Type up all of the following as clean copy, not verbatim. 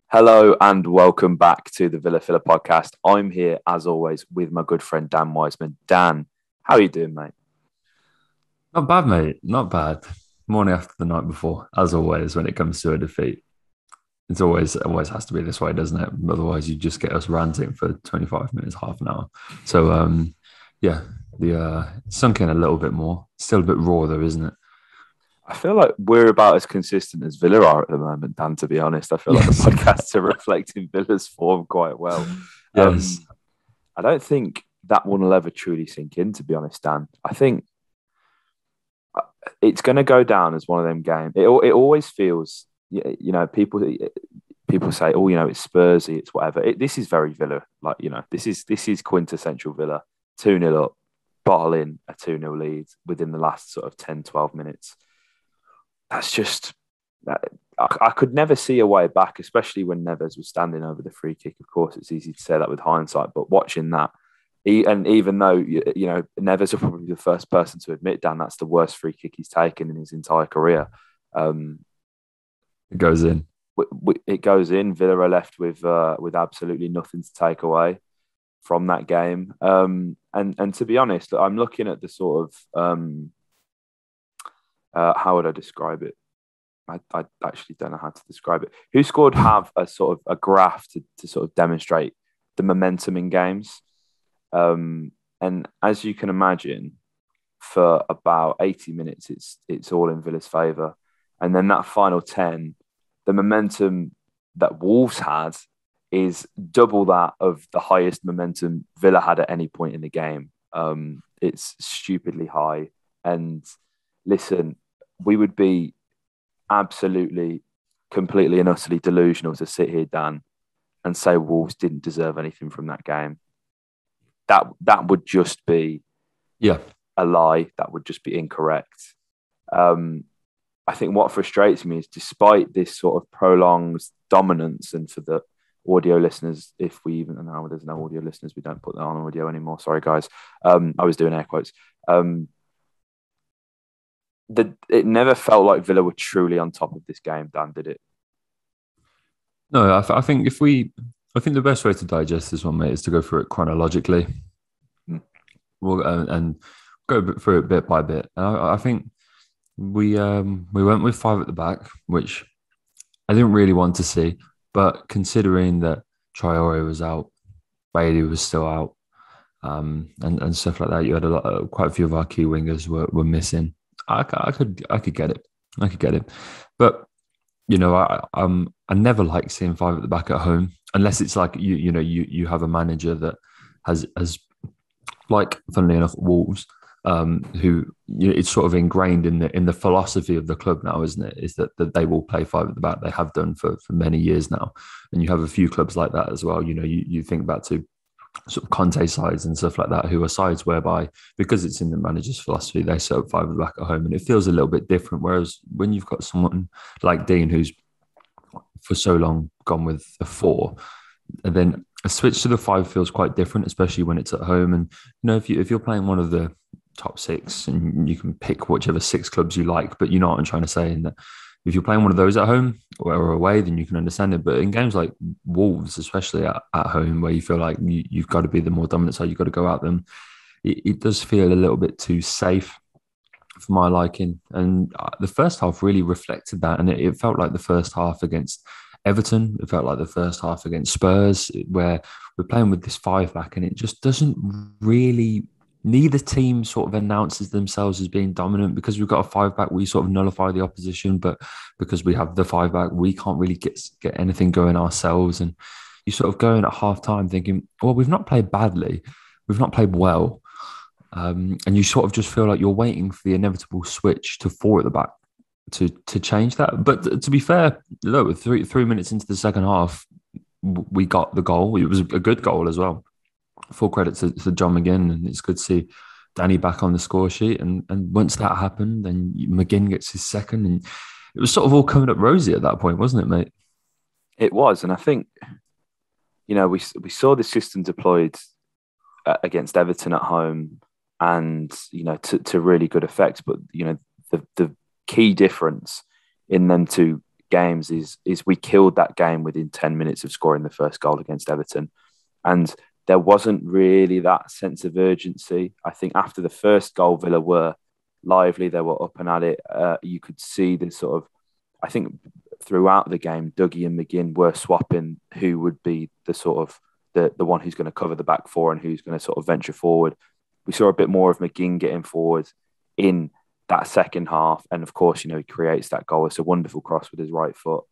Hello and welcome back to the Villa Filler podcast. I'm here as always with my good friend Dan Wiseman. Dan, how are you doing, mate? Not bad, mate. Not bad. Morning after the night before, as always, when it comes to a defeat. It's always has to be this way, doesn't it? Otherwise, you just get us ranting for 25 minutes, half an hour. So, yeah, the sunk in a little bit more. Still a bit raw, though, isn't it? I feel like we're about as consistent as Villa are at the moment, Dan, to be honest. I feel like the Yes. podcasts are reflecting Villa's form quite well. Yes. I don't think that one will ever truly sink in, to be honest, Dan. I think it's going to go down as one of them games. It always feels, people say, oh, it's Spursy, it's whatever. This is very Villa. Like, this is quintessential Villa. 2-0 up, bottle in a 2-0 lead within the last sort of 10, 12 minutes. That's just, I could never see a way back, especially when Neves was standing over the free kick. Of course, it's easy to say that with hindsight, but watching that, and even though, Neves is probably the first person to admit, Dan, that's the worst free kick he's taken in his entire career. Um, It goes in. it goes in. Villa are left with absolutely nothing to take away from that game. And to be honest, I'm looking at the sort of how would I describe it? I actually don't know how to describe it. Who scored have a sort of a graph to sort of demonstrate the momentum in games. And as you can imagine, for about 80 minutes, it's all in Villa's favour. And then that final 10, the momentum that Wolves had is double that of the highest momentum Villa had at any point in the game. It's stupidly high. And listen, we would be absolutely, completely and utterly delusional to sit here, Dan, and say Wolves didn't deserve anything from that game. That would just be Yeah. a lie. That would just be incorrect. Um, I think what frustrates me is, despite this sort of prolonged dominance, and for the audio listeners, if we even now there's no audio listeners, we don't put that on audio anymore. Sorry, guys. I was doing air quotes. It never felt like Villa were truly on top of this game, Dan, did it? No, I think I think the best way to digest this one, mate, is to go through it chronologically. Mm. We'll and go through it bit by bit. And I think we went with five at the back, which I didn't really want to see, but considering that Traore was out, Bailey was still out, and stuff like that, you had quite a few of our key wingers were missing. I could get it, I could get it, but I never like seeing five at the back at home unless it's like you have a manager that has like, funnily enough, Wolves, who it's sort of ingrained in the philosophy of the club now, isn't it? Is that they will play five at the back. They have done for many years now, and you have a few clubs like that as well. You think back to sort of Conte sides and stuff like that, who are sides whereby, because it's in the manager's philosophy, they set up five at the back at home, and it feels a little bit different. Whereas when you've got someone like Dean, who's for so long gone with a four, and then a switch to the five feels quite different, especially when it's at home. And if you're playing one of the top six, and you can pick whichever six clubs you like, but you know what I'm trying to say, in that if you're playing one of those at home or away, then you can understand it. But in games like Wolves, especially at home, where you feel like you've got to be the more dominant side, you've got to go at them, it does feel a little bit too safe for my liking. And the first half really reflected that. And it felt like the first half against Everton. It felt like the first half against Spurs, where we're playing with this five back, and it just doesn't really. Neither team sort of announces themselves as being dominant, because we've got a five back. We sort of nullify the opposition, but because we have the five back, we can't really get anything going ourselves. And you sort of go in at half time thinking, well, we've not played badly, we've not played well. And you sort of just feel like you're waiting for the inevitable switch to four at the back to change that. But to be fair, look, 3 minutes into the second half, we got the goal. It was a good goal as well. Full credit to John McGinn, and it's good to see Danny back on the score sheet. And once that happened, then McGinn gets his second, and it was sort of all coming up rosy at that point, wasn't it, mate? It was, and I think we saw the system deployed against Everton at home, and to really good effect. But the key difference in them two big games is we killed that game within 10 minutes of scoring the first goal against Everton. And there wasn't really that sense of urgency. I think after the first goal, Villa were lively. They were up and at it. You could see the sort of, I think throughout the game, Dougie and McGinn were swapping who would be the sort of the one who's going to cover the back four and who's going to sort of venture forward. We saw a bit more of McGinn getting forward in that second half. And of course, he creates that goal. It's a wonderful cross with his right foot.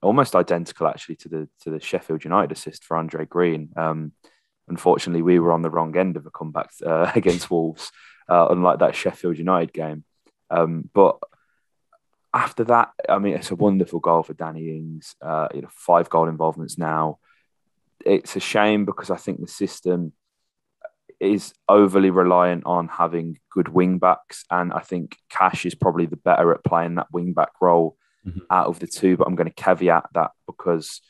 Almost identical actually to the Sheffield United assist for Andre Green. Unfortunately, we were on the wrong end of a comeback against Wolves, unlike that Sheffield United game. But after that, I mean, it's a wonderful goal for Danny Ings. 5 goal involvements now. It's a shame because I think the system is overly reliant on having good wing backs, and I think Cash is probably the better at playing that wing back role out of the two. But I'm going to caveat that because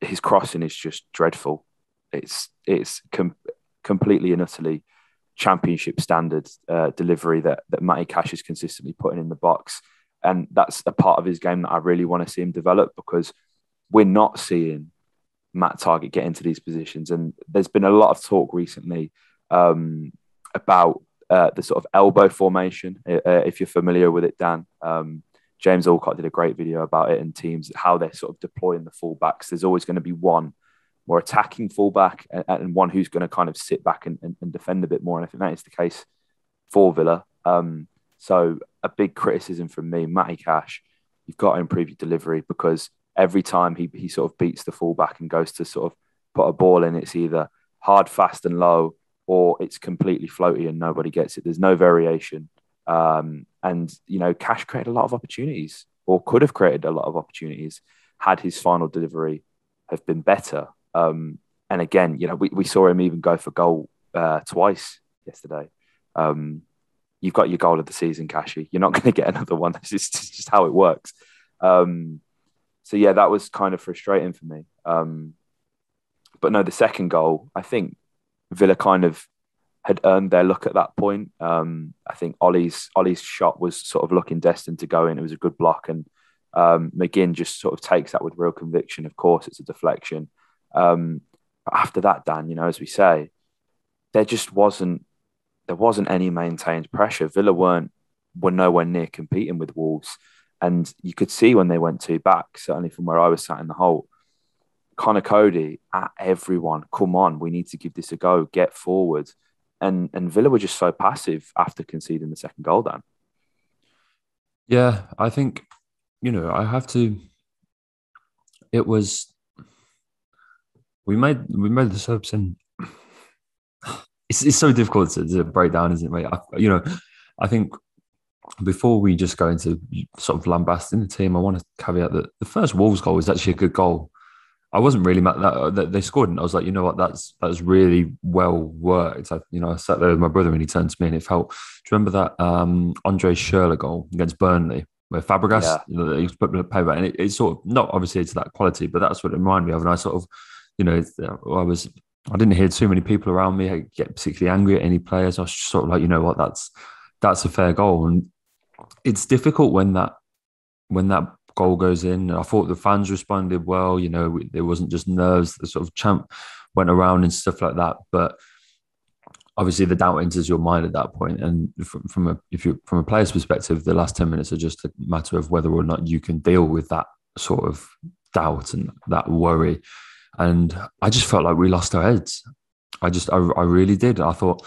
his crossing is just dreadful. It's completely and utterly championship standard delivery that Matty Cash is consistently putting in the box, and that's a part of his game that I really want to see him develop, because we're not seeing Matt Targett get into these positions. And there's been a lot of talk recently about the sort of elbow formation, if you're familiar with it, Dan. James Alcott did a great video about it, and teams, how they're sort of deploying the fullbacks. There's always going to be one more attacking fullback and one who's going to kind of sit back and defend a bit more. And I think that is the case for Villa. So a big criticism from me, Matty Cash, you've got to improve your delivery, because every time he sort of beats the fullback and goes to sort of put a ball in, it's either hard, fast and low, or it's completely floaty and nobody gets it. There's no variation. And, Cash created a lot of opportunities, or could have created a lot of opportunities had his final delivery have been better. And again, we saw him even go for goal twice yesterday. You've got your goal of the season, Cashy. You're not going to get another one. It's just how it works. So yeah, that was kind of frustrating for me. But no, the second goal, I think Villa kind of had earned their look at that point. I think Ollie's shot was sort of looking destined to go in. It was a good block, and McGinn just sort of takes that with real conviction. Of course, it's a deflection. But after that, Dan, as we say, there wasn't any maintained pressure. Villa were nowhere near competing with Wolves. And you could see when they went 2 back, certainly from where I was sat in the Holte, Connor Cody at everyone, come on, we need to give this a go, get forward. And Villa were just so passive after conceding the second goal, Dan. Yeah, I think, I have to, it was, we made the subs, and it's so difficult to break down, isn't it, mate? I think before we just go into sort of lambasting the team, I want to caveat that the first Wolves goal was actually a good goal. I wasn't really mad that they scored, and I was like, you know what, that was really well worked. I sat there with my brother, and he turned to me and it felt. Do you remember that Andre Schürrle goal against Burnley, where Fabregas he put the paper, and it sort of, not obviously it's that quality, but that's what it reminded me of. And I sort of, I didn't hear too many people around me get particularly angry at any players. I was just sort of like, you know what, that's a fair goal. And it's difficult when that goal goes in. I thought the fans responded well. There wasn't just nerves. The sort of chant went around and stuff like that. But obviously, the doubt enters your mind at that point. And from a player's perspective, the last 10 minutes are just a matter of whether or not you can deal with that sort of doubt and that worry. And I just felt like we lost our heads. I really did. I thought.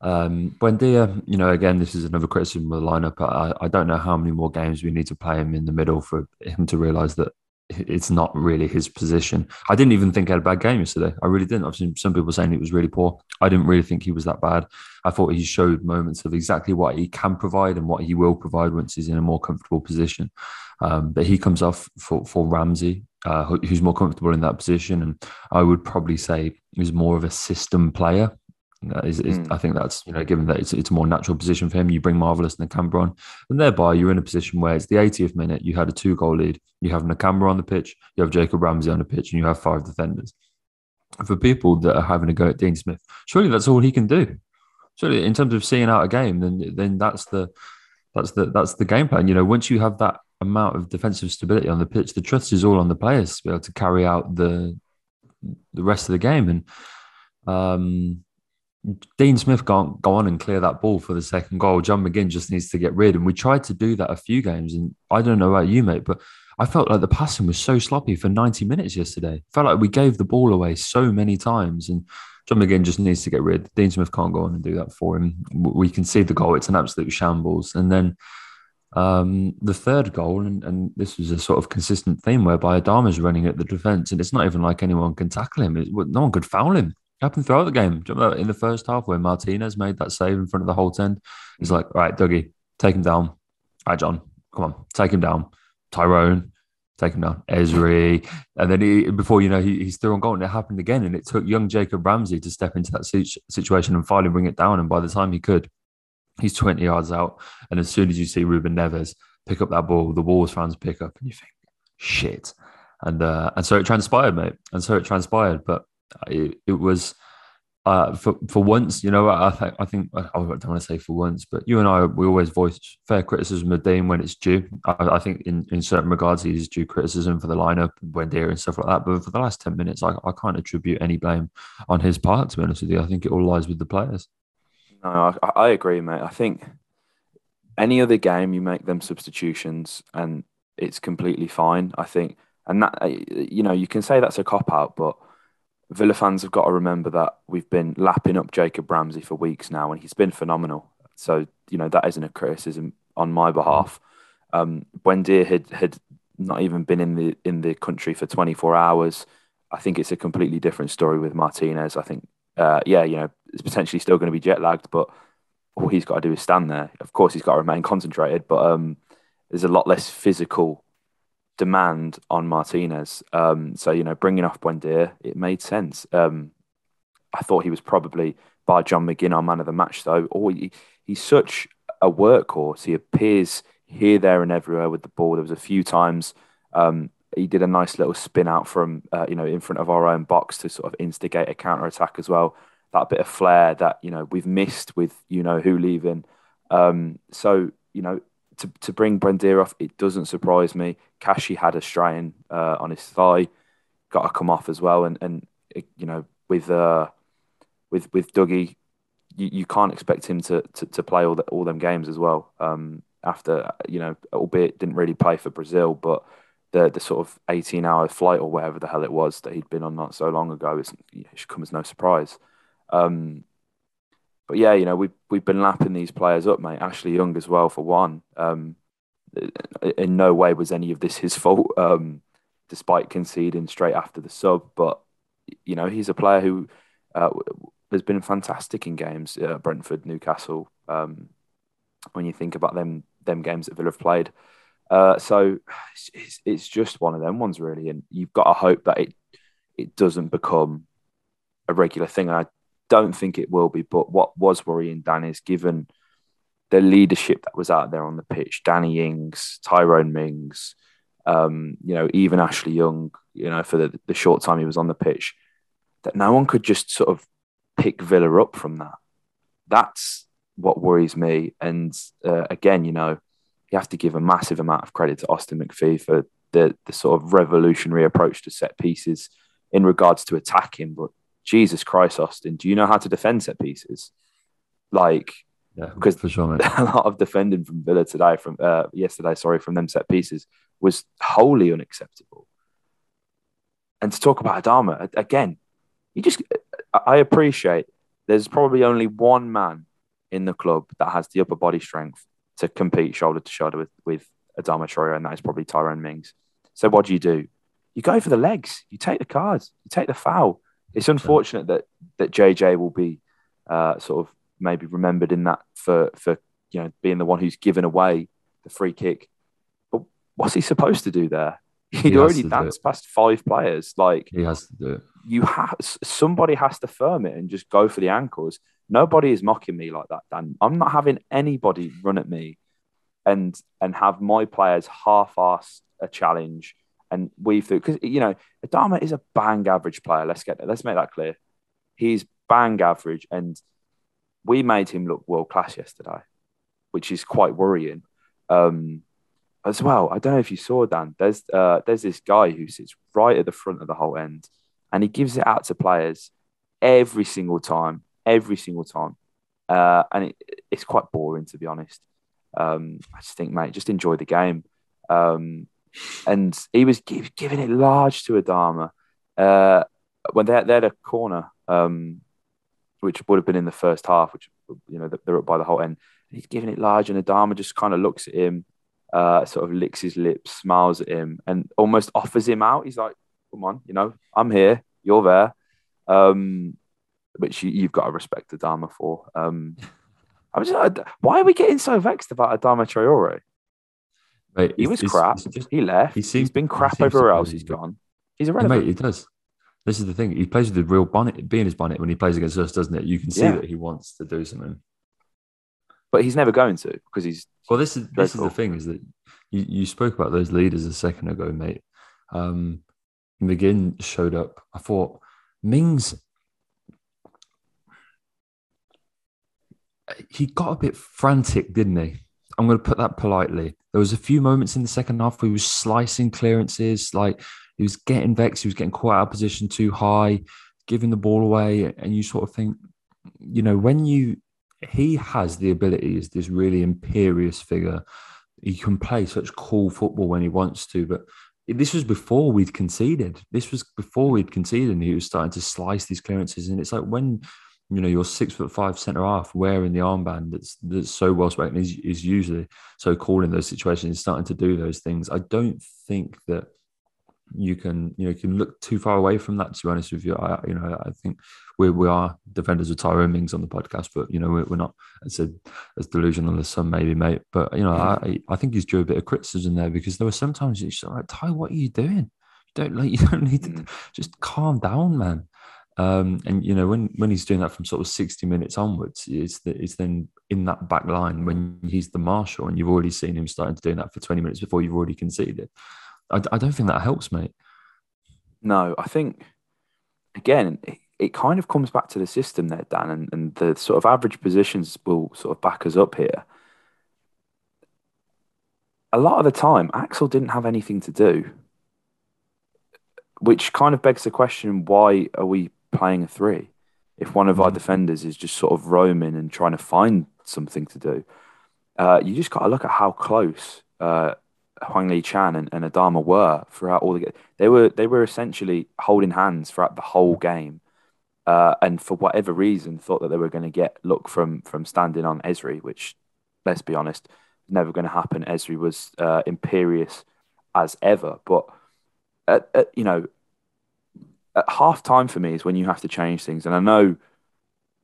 Buendia, again, this is another criticism of the lineup. I don't know how many more games we need to play him in the middle for him to realise that it's not really his position. I didn't even think he had a bad game yesterday. I really didn't. I've seen some people saying he was really poor. I didn't really think he was that bad. I thought he showed moments of exactly what he can provide and what he will provide once he's in a more comfortable position. But he comes off for Ramsey, who's more comfortable in that position. And I would probably say he's more of a system player. I think that's, given that it's a more natural position for him, you bring Marvelous and Nakamura on, and thereby you're in a position where it's the 80th minute, you had a 2-goal lead, you have Nakamura on the pitch, you have Jacob Ramsey on the pitch, and you have 5 defenders. For people that are having a go at Dean Smith, surely that's all he can do. Surely, in terms of seeing out a game, then that's the that's the game plan. You know, once you have that amount of defensive stability on the pitch, the trust is all on the players to be able to carry out the rest of the game. And Dean Smith can't go on and clear that ball for the second goal. John McGinn just needs to get rid. And we tried to do that a few games. And I don't know about you, mate, but I felt like the passing was so sloppy for 90 minutes yesterday. Felt like we gave the ball away so many times. And John McGinn just needs to get rid. Dean Smith can't go on and do that for him. We can see the goal. It's an absolute shambles. And then the third goal, and this was a sort of consistent theme whereby Adama's running at the defence, and it's not even like anyone can tackle him. No one could foul him. It happened throughout the game. Do you remember in the first half where Martinez made that save in front of the Holte end? He's like, all right, Dougie, take him down. All right, John, come on, take him down. Tyrone, take him down. Ezri. And then before you know, he's still on goal, and it happened again. And it took young Jacob Ramsey to step into that situation and finally bring it down. And by the time he could, he's 20 yards out. And as soon as you see Ruben Neves pick up that ball, the Wolves fans pick up, and you think, shit. And so it transpired, mate. And so it transpired. But it was for once, you know, I think I don't want to say for once, but you and I, we always voice fair criticism of Dean when it's due. I think in certain regards, he is due criticism for the lineup, Buendia and stuff like that. But for the last 10 minutes, I can't attribute any blame on his part, to be honest with you. I think it all lies with the players. No, I agree, mate. I think any other game, you make them substitutions and it's completely fine. I think, and that, you know, you can say that's a cop out, but Villa fans have got to remember that we've been lapping up Jacob Ramsey for weeks now, and he's been phenomenal. So, you know, that isn't a criticism on my behalf. Buendia had not even been in the country for 24 hours. I think it's a completely different story with Martinez. I think, yeah, you know, it's potentially still going to be jet lagged, but all he's got to do is stand there. Of course, he's got to remain concentrated, but there's a lot less physical demand on Martinez. So, you know, bringing off Buendia, it made sense. I thought he was probably, by John McGinn, our man of the match, though. He's such a workhorse. He appears here, there, and everywhere with the ball. There was a few times he did a nice little spin out from, you know, in front of our own box to sort of instigate a counter attack as well. That bit of flair that, you know, we've missed with, you know, who leaving. So, you know, to bring Buendia off, it doesn't surprise me. Kashi had a strain on his thigh, got to come off as well. And you know, with Dougie, you can't expect him to play all them games as well. After, you know, albeit didn't really play for Brazil, but the sort of 18-hour flight or whatever the hell it was that he'd been on not so long ago, it should come as no surprise. But yeah, you know, we've been lapping these players up, mate. Ashley Young as well, for one. In no way was any of this his fault, despite conceding straight after the sub. But, you know, he's a player who has been fantastic in games, Brentford, Newcastle, when you think about them games that Villa have played. So it's just one of them ones, really. And you've got to hope that it doesn't become a regular thing. And I don't think it will be. But what was worrying, Dan, is given the leadership that was out there on the pitch, Danny Ings, Tyrone Mings, you know, even Ashley Young, you know, for the short time he was on the pitch, that no one could just sort of pick Villa up from that. That's what worries me. And again, you know, you have to give a massive amount of credit to Austin McPhee for the sort of revolutionary approach to set pieces in regards to attacking. But Jesus Christ, Austin, do you know how to defend set pieces? Like, yeah, because for sure, mate. a lot of defending from Villa today, from yesterday, from them set pieces was wholly unacceptable. And to talk about Adama again, I appreciate there's probably only one man in the club that has the upper body strength to compete shoulder to shoulder with Adama Traore, and that is probably Tyrone Mings. So what do? You go for the legs. You take the cards. You take the foul. It's unfortunate that JJ will be sort of maybe remembered in that for you know, being the one who's given away the free kick. But what's he supposed to do there? He'd already danced past 5 players. Like, he has to do it. Somebody has to firm it and just go for the ankles. Nobody is mocking me like that, Dan. I'm not having anybody run at me and have my players half-ass a challenge and weave through. Because, you know, Adama is a bang average player. Let's make that clear. He's bang average, and we made him look world class yesterday. which is quite worrying. As well, I don't know if you saw, Dan. There's this guy who sits right at the front of the whole end, and he gives it out to players every single time, and it's quite boring, to be honest. I just think, mate, just enjoy the game. And he was giving it large to Adama when they had a corner, which would have been in the first half, which they're up by the whole end. He's giving it large, and Adama just kind of looks at him, sort of licks his lips, smiles at him, and almost offers him out. He's like, "Come on, I'm here, you're there," which you've got to respect Adama for. I was like, why are we getting so vexed about Adama Traore? Mate, he was crap. He left. He's been crap everywhere else he's gone. He's irrelevant. Yeah, mate, he does. This is the thing. He plays with the real bonnet, being his bonnet when he plays against us, doesn't it? You can see that he wants to do something. But he's never going to, because he's... Well, this is the thing, is that you spoke about those leaders a second ago, mate. McGinn showed up. I thought, Mings... He got a bit frantic, didn't he? I'm going to put that politely. There was a few moments in the second half where he was slicing clearances, like he was getting vexed, he was getting caught out of position too high, giving the ball away, and you sort of think, he has the ability as this really imperious figure. He can play such cool football when he wants to, but this was before we'd conceded. And he was starting to slice these clearances, and it's like when... your 6'5" centre half wearing the armband that's so well spoken is usually so cool in those situations, starting to do those things. I don't think that you can look too far away from that, to be honest with you. I think we are defenders of Tyrone Mings on the podcast, but we're not as delusional as some maybe, mate. But I think he's due a bit of criticism there, because there were sometimes it's like, Ty, what are you doing? You don't need to just calm down, man. And when he's doing that from sort of 60 minutes onwards, it's then in that back line when he's the marshal, and you've already seen him starting to do that for 20 minutes before you've already conceded. I don't think that helps, mate. No, I think, again, it kind of comes back to the system there, Dan, and the sort of average positions will sort of back us up here. A lot of the time, Axel didn't have anything to do, which kind of begs the question, why are we playing a 3 if one of our defenders is just sort of roaming and trying to find something to do? You just got to look at how close Huang Lee Chan and Adama were throughout all the... They were essentially holding hands throughout the whole game, and for whatever reason thought that they were going to get luck from standing on Ezri, which, let's be honest, never going to happen. Ezri was imperious as ever, but at half time for me is when you have to change things. And I know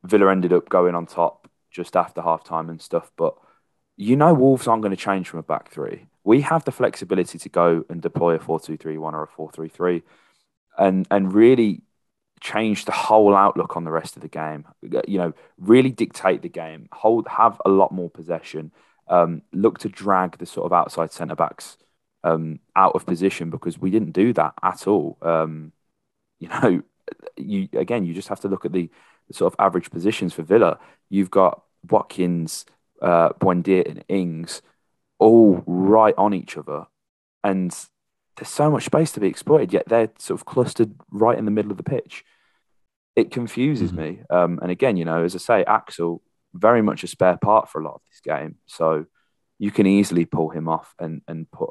Villa ended up going on top just after half time and stuff, but Wolves aren't going to change from a back 3. We have the flexibility to go and deploy a 4-2-3-1 or a 4-3-3 and really change the whole outlook on the rest of the game. Really dictate the game, have a lot more possession, look to drag the sort of outside centre backs out of position, because we didn't do that at all. You just have to look at the sort of average positions for Villa. You've got Watkins, Buendia, and Ings all right on each other, and there's so much space to be exploited, yet they're sort of clustered right in the middle of the pitch. It confuses me. And again, as I say, Axel, very much a spare part for a lot of this game, so you can easily pull him off and put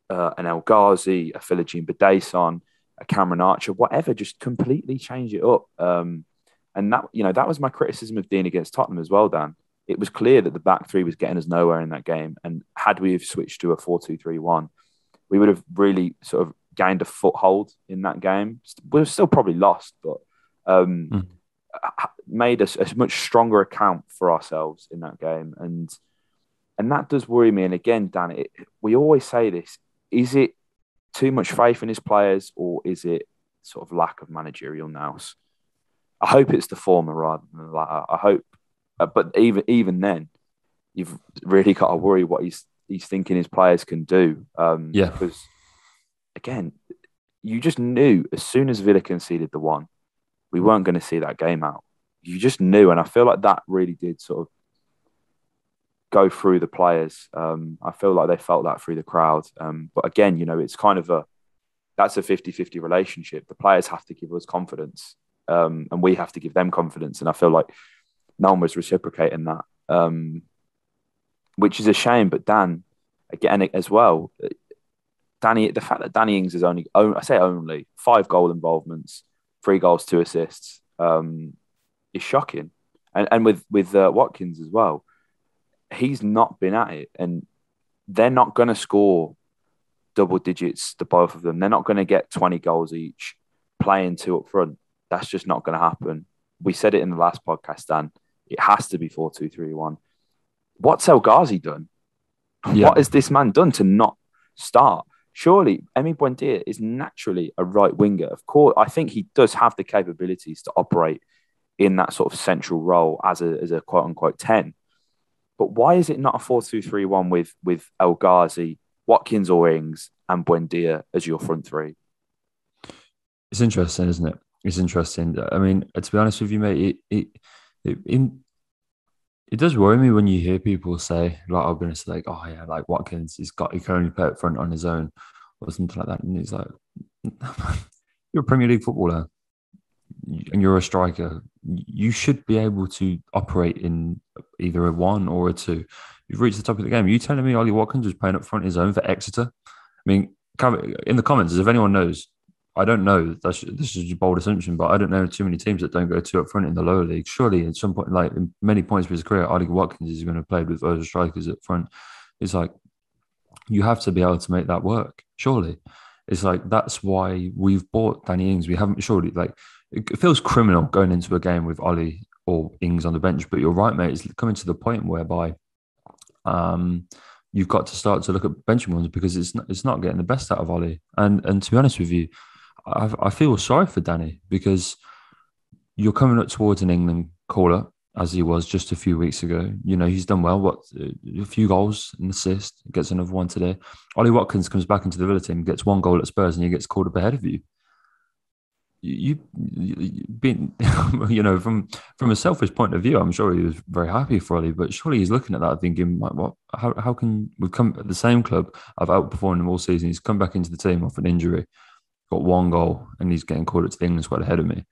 an El Ghazi, a Philogene Bedason, a Cameron Archer, whatever, just completely change it up. And that was my criticism of Dean against Tottenham as well, Dan. It was clear that the back 3 was getting us nowhere in that game. And had we have switched to a 4-2-3-1, we would have really sort of gained a foothold in that game. We were still probably lost, but made us a much stronger account for ourselves in that game. And that does worry me. And again, Dan, we always say this, is it too much faith in his players, or is it sort of lack of managerial nous? I hope it's the former rather than the latter. I hope, but even then, you've really got to worry what he's thinking his players can do. Because again, you just knew as soon as Villa conceded the 1, we weren't going to see that game out. You just knew, and I feel like that really did sort of go through the players. I feel like they felt that through the crowd. But again, it's kind of that's a 50-50 relationship. The players have to give us confidence, and we have to give them confidence. And I feel like no one was reciprocating that, which is a shame. But Dan, again, as well, the fact that Danny Ings is only 5 goal involvements, 3 goals, 2 assists, is shocking. And with Watkins as well, he's not been at it, and they're not going to score double digits, the both of them. They're not going to get 20 goals each playing 2 up front. That's just not going to happen. We said it in the last podcast, Dan. It has to be 4-2-3-1. What's El Ghazi done? Yeah. What has this man done to not start? Surely, Emi Buendia is naturally a right winger. Of course, I think he does have the capabilities to operate in that sort of central role as a quote unquote 10. But why is it not a 4-2-3-1 with El Ghazi, Watkins or Ings, and Buendia as your front 3? It's interesting, isn't it? It's interesting. I mean, to be honest with you, mate, it does worry me when you hear people say, like, I'm going to say, like, oh yeah, like Watkins, he can only play up front on his own or something like that. And he's like, you're a Premier League footballer and you're a striker. You should be able to operate in either a 1 or a 2. You've reached the top of the game. Are you telling me Ollie Watkins was playing up front on his own for Exeter? I mean, in the comments, if anyone knows, I don't know. This is a bold assumption, but I don't know too many teams that don't go 2 up front in the lower league. Surely, at some point, like in many points of his career, Ollie Watkins is going to play with those strikers up front. It's like you have to be able to make that work. Surely, it's like that's why we've bought Danny Ings. We haven't surely like it feels criminal going into a game with Ollie or Ings on the bench. But you're right, mate. It's coming to the point whereby you've got to start to look at benching ones because it's not getting the best out of Ollie. And to be honest with you, I feel sorry for Danny because you're coming up towards an England call-up as he was just a few weeks ago. He's done well. A few goals, an assist, gets another one today. Ollie Watkins comes back into the Villa team, gets 1 goal at Spurs, and he gets called up ahead of you. You've been, from a selfish point of view, I'm sure he was very happy for Ollie, but surely he's looking at that thinking, like, what? How can we come at the same club? I've outperformed him all season. He's come back into the team off an injury, got 1 goal, and he's getting called up to the England squad ahead of me.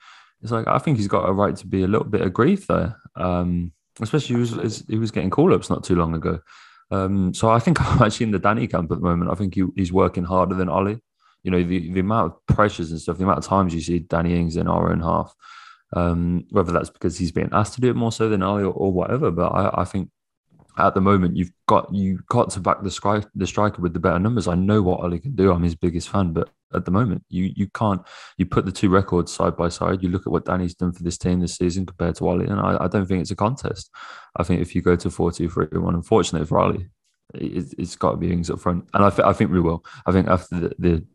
It's like I think he's got a right to be a little bit aggrieved there, especially he was getting call-ups not too long ago. So I think I'm actually in the Danny camp at the moment. I think he's working harder than Ollie. The amount of pressures and stuff, the amount of times you see Danny Ings in our own half, whether that's because he's being asked to do it more so than Ollie or whatever. But I think at the moment you've got to back the striker with the better numbers. I know what Ollie can do. I'm his biggest fan, but at the moment you can't. You put the 2 records side by side. You look at what Danny's done for this team this season compared to Ollie, and I don't think it's a contest. I think if you go to 4-2-3-1, unfortunately for Ollie, it's got to be Ings up front, and I think we will. I think after the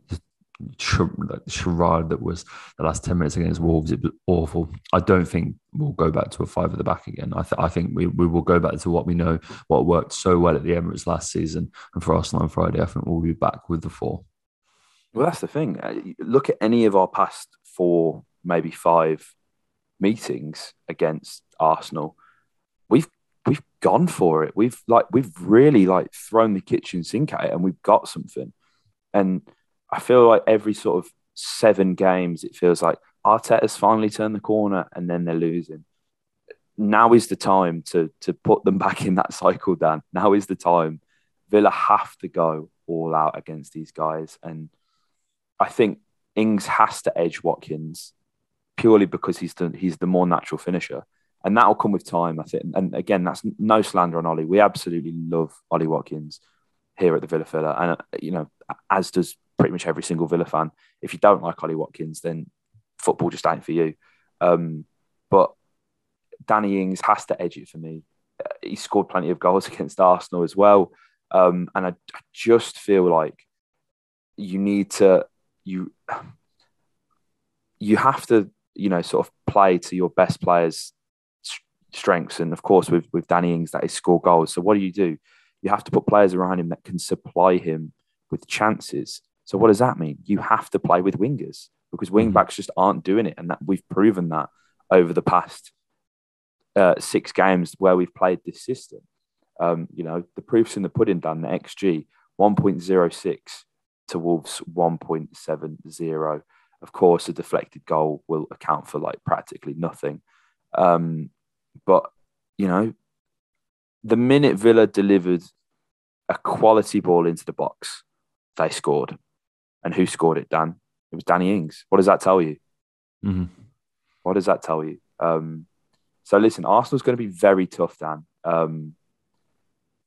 charade that was the last 10 minutes against Wolves, it was awful. I don't think we'll go back to a 5 at the back again. I think we will go back to what we know, what worked so well at the Emirates last season, and for Arsenal on Friday, I think we'll be back with the 4. Well, that's the thing. Look at any of our past 4, maybe 5 meetings against Arsenal. We've gone for it. We've really thrown the kitchen sink at it, and we've got something. And I feel like every sort of 7 games, it feels like Arteta's finally turned the corner, and then they're losing. Now is the time to put them back in that cycle, Dan. Now is the time. Villa have to go all out against these guys, and I think Ings has to edge Watkins purely because he's the more natural finisher. And that'll come with time, I think. And again, that's no slander on Ollie. We absolutely love Ollie Watkins here at the Villa Villa. And, as does pretty much every single Villa fan. If you don't like Ollie Watkins, then football just ain't for you. But Danny Ings has to edge it for me. He scored plenty of goals against Arsenal as well. And I just feel like you have to, sort of play to your best players' strengths. And of course, with Danny Ings, that is score goals. So what do? You have to put players around him that can supply him with chances. So what does that mean? You have to play with wingers because wing-backs just aren't doing it. And that we've proven that over the past 6 games where we've played this system. The proof's in the pudding, Dan. The XG 1.06 to Wolves 1.70. Of course, a deflected goal will account for like practically nothing. But the minute Villa delivered a quality ball into the box, they scored. And who scored it, Dan? It was Danny Ings. What does that tell you? Mm-hmm. What does that tell you? So listen, Arsenal's going to be very tough, Dan.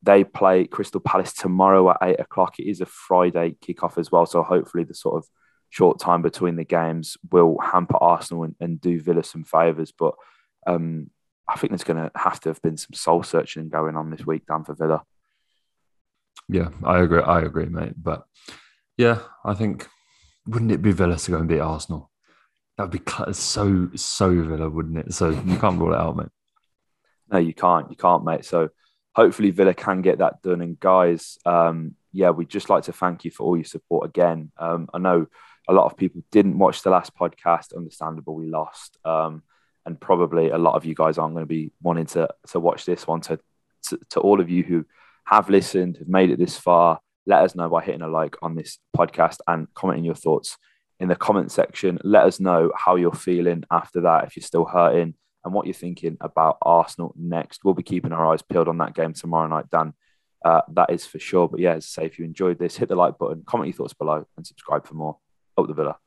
They play Crystal Palace tomorrow at 8 o'clock. It is a Friday kickoff as well. So hopefully the sort of short time between the games will hamper Arsenal and do Villa some favours. But I think there's going to have been some soul searching going on this week, Dan, for Villa. Yeah, I agree, mate. But yeah, I think, wouldn't it be Villa to go and beat Arsenal? That would be so Villa, wouldn't it? So you can't rule it out, mate. No, you can't, mate. So hopefully Villa can get that done. And guys, we'd just like to thank you for all your support again. I know a lot of people didn't watch the last podcast. Understandable, we lost. And probably a lot of you guys aren't going to be wanting to watch this one. To all of you who have listened, have made it this far, let us know by hitting a like on this podcast and commenting your thoughts in the comment section. Let us know how you're feeling after that, if you're still hurting, and what you're thinking about Arsenal next. We'll be keeping our eyes peeled on that game tomorrow night, Dan. That is for sure. But yeah, as I say, if you enjoyed this, hit the like button, comment your thoughts below, and subscribe for more. Up the Villa.